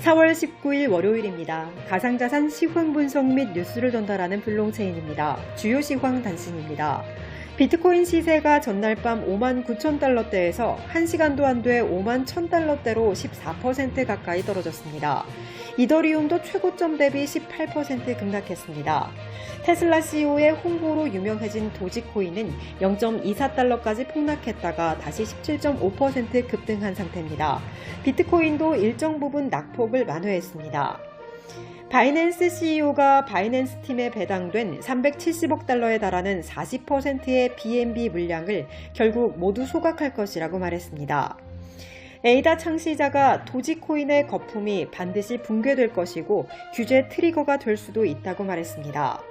4월 19일 월요일입니다. 가상자산 시황 분석 및 뉴스를 전달하는 블록체인입니다. 주요 시황 단신입니다. 비트코인 시세가 전날 밤 59,000달러대에서 1시간도 안 돼 51,000달러대로 14% 가까이 떨어졌습니다. 이더리움도 최고점 대비 18% 급락했습니다. 테슬라 CEO의 홍보로 유명해진 도지코인은 0.24달러까지 폭락했다가 다시 17.5% 급등한 상태입니다. 비트코인도 일정 부분 낙폭을 만회했습니다. 바이낸스 CEO가 바이낸스 팀에 배당된 370억 달러에 달하는 40%의 BNB 물량을 결국 모두 소각할 것이라고 말했습니다. 에이다 창시자가 도지코인의 거품이 반드시 붕괴될 것이고 규제 트리거가 될 수도 있다고 말했습니다.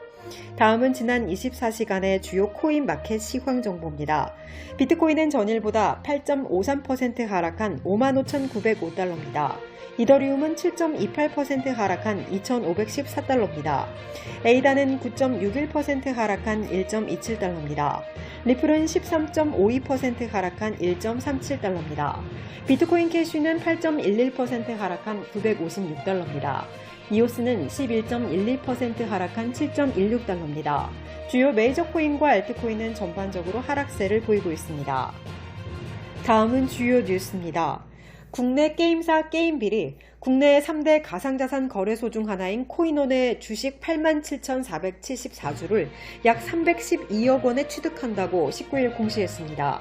다음은 지난 24시간의 주요 코인 마켓 시황 정보입니다. 비트코인은 전일보다 8.53% 하락한 55,905달러입니다. 이더리움은 7.28% 하락한 2,514달러입니다. 에이다는 9.61% 하락한 1.27달러입니다. 리플은 13.52% 하락한 1.37달러입니다. 비트코인 캐시는 8.11% 하락한 956달러입니다. 이오스는 11.12% 하락한 7.16달러입니다. 주요 메이저 코인과 알트코인은 전반적으로 하락세를 보이고 있습니다. 다음은 주요 뉴스입니다. 국내 게임사 게임빌이 국내의 3대 가상자산 거래소 중 하나인 코인원의 주식 87,474주를 약 312억 원에 취득한다고 19일 공시했습니다.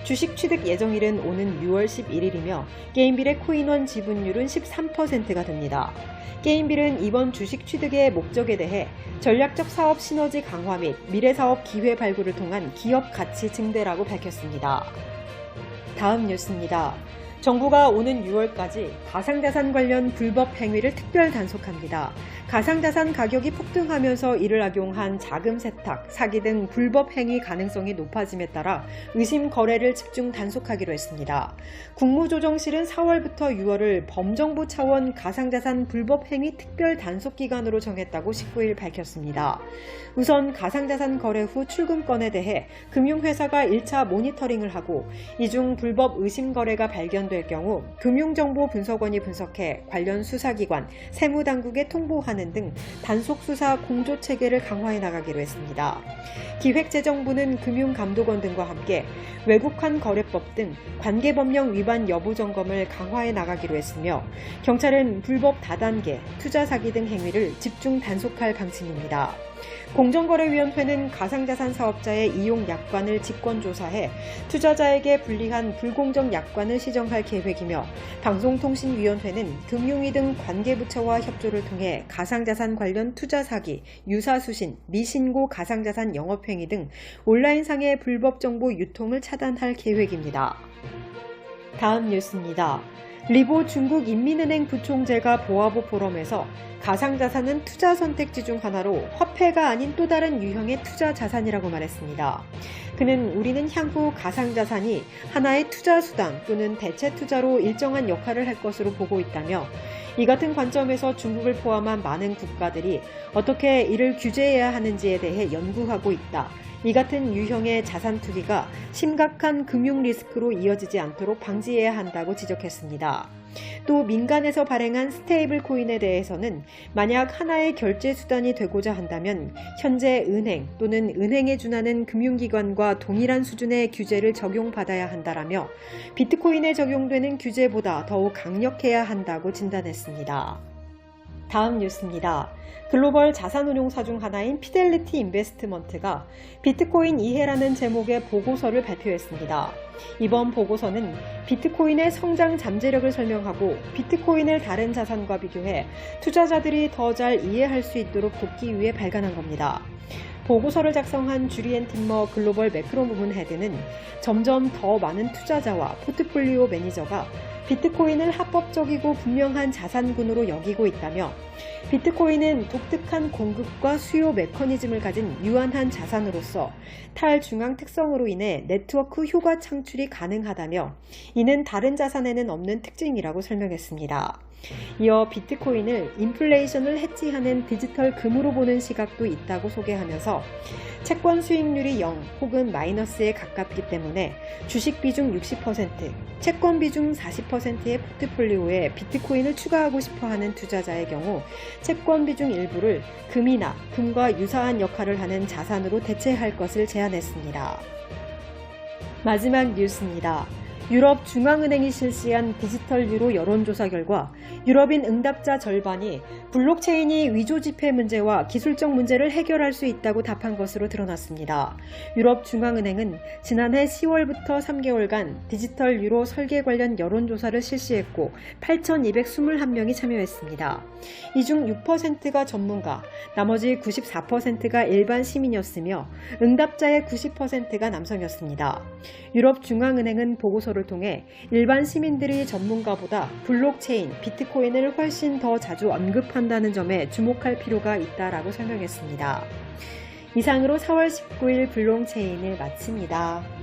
주식 취득 예정일은 오는 6월 11일이며 게임빌의 코인원 지분율은 13%가 됩니다. 게임빌은 이번 주식 취득의 목적에 대해 전략적 사업 시너지 강화 및 미래사업 기회 발굴을 통한 기업 가치 증대라고 밝혔습니다. 다음 뉴스입니다. 정부가 오는 6월까지 가상자산 관련 불법 행위를 특별 단속합니다. 가상자산 가격이 폭등하면서 이를 악용한 자금 세탁, 사기 등 불법 행위 가능성이 높아짐에 따라 의심 거래를 집중 단속하기로 했습니다. 국무조정실은 4월부터 6월을 범정부 차원 가상자산 불법 행위 특별 단속 기간으로 정했다고 19일 밝혔습니다. 우선 가상자산 거래 후 출금건에 대해 금융회사가 1차 모니터링을 하고 이 중 불법 의심 거래가 발견될 경우 금융정보분석원이 분석해 관련 수사기관, 세무당국에 통보하는 등 단속수사 공조체계를 강화해 나가기로 했습니다. 기획재정부는 금융감독원 등과 함께 외국환 거래법 등 관계법령 위반 여부 점검을 강화해 나가기로 했으며 경찰은 불법 다단계, 투자 사기 등 행위를 집중 단속할 방침입니다. 공정거래위원회는 가상자산 사업자의 이용 약관을 직권조사해 투자자에게 불리한 불공정 약관을 시정할 계획이며 방송통신위원회는 금융위 등 관계부처와 협조를 통해 가상자산 관련 투자 사기, 유사수신, 미신고 가상자산 영업행위 등 온라인상의 불법 정보 유통을 차단할 계획입니다. 다음 뉴스입니다. 리보 중국인민은행 부총재가 보아보 포럼에서 가상자산은 투자 선택지 중 하나로 화폐가 아닌 또 다른 유형의 투자 자산이라고 말했습니다. 그는 우리는 향후 가상자산이 하나의 투자 수단 또는 대체 투자로 일정한 역할을 할 것으로 보고 있다며 이 같은 관점에서 중국을 포함한 많은 국가들이 어떻게 이를 규제해야 하는지에 대해 연구하고 있다. 이 같은 유형의 자산 투기가 심각한 금융 리스크로 이어지지 않도록 방지해야 한다고 지적했습니다. 또 민간에서 발행한 스테이블 코인에 대해서는 만약 하나의 결제 수단이 되고자 한다면 현재 은행 또는 은행에 준하는 금융기관과 동일한 수준의 규제를 적용받아야 한다라며 비트코인에 적용되는 규제보다 더욱 강력해야 한다고 진단했습니다. 다음 뉴스입니다. 글로벌 자산운용사 중 하나인 피델리티 인베스트먼트가 비트코인 이해라는 제목의 보고서를 발표했습니다. 이번 보고서는 비트코인의 성장 잠재력을 설명하고 비트코인을 다른 자산과 비교해 투자자들이 더 잘 이해할 수 있도록 돕기 위해 발간한 겁니다. 보고서를 작성한 주리엔 팀머 글로벌 매크로 부문 헤드는 점점 더 많은 투자자와 포트폴리오 매니저가 비트코인을 합법적이고 분명한 자산군으로 여기고 있다며 비트코인은 독특한 공급과 수요 메커니즘을 가진 유한한 자산으로서 탈중앙 특성으로 인해 네트워크 효과 창출이 가능하다며 이는 다른 자산에는 없는 특징이라고 설명했습니다. 이어 비트코인을 인플레이션을 해지하는 디지털 금으로 보는 시각도 있다고 소개하면서 채권 수익률이 0 혹은 마이너스에 가깝기 때문에 주식 비중 60%, 채권 비중 40%의 포트폴리오에 비트코인을 추가하고 싶어하는 투자자의 경우 채권 비중 일부를 금이나 금과 유사한 역할을 하는 자산으로 대체할 것을 제안했습니다. 마지막 뉴스입니다. 유럽 중앙은행이 실시한 디지털 유로 여론조사 결과 유럽인 응답자 절반이 블록체인이 위조 지폐 문제와 기술적 문제를 해결할 수 있다고 답한 것으로 드러났습니다. 유럽 중앙은행은 지난해 10월부터 3개월간 디지털 유로 설계 관련 여론조사를 실시했고 8,221명이 참여했습니다. 이 중 6%가 전문가, 나머지 94%가 일반 시민이었으며 응답자의 90%가 남성이었습니다. 유럽 중앙은행은 보고서를 통해 일반 시민들이 전문가보다 블록체인, 비트코인을 훨씬 더 자주 언급한다는 점에 주목할 필요가 있다라고 설명했습니다. 이상으로 4월 19일 블록체인을 마칩니다.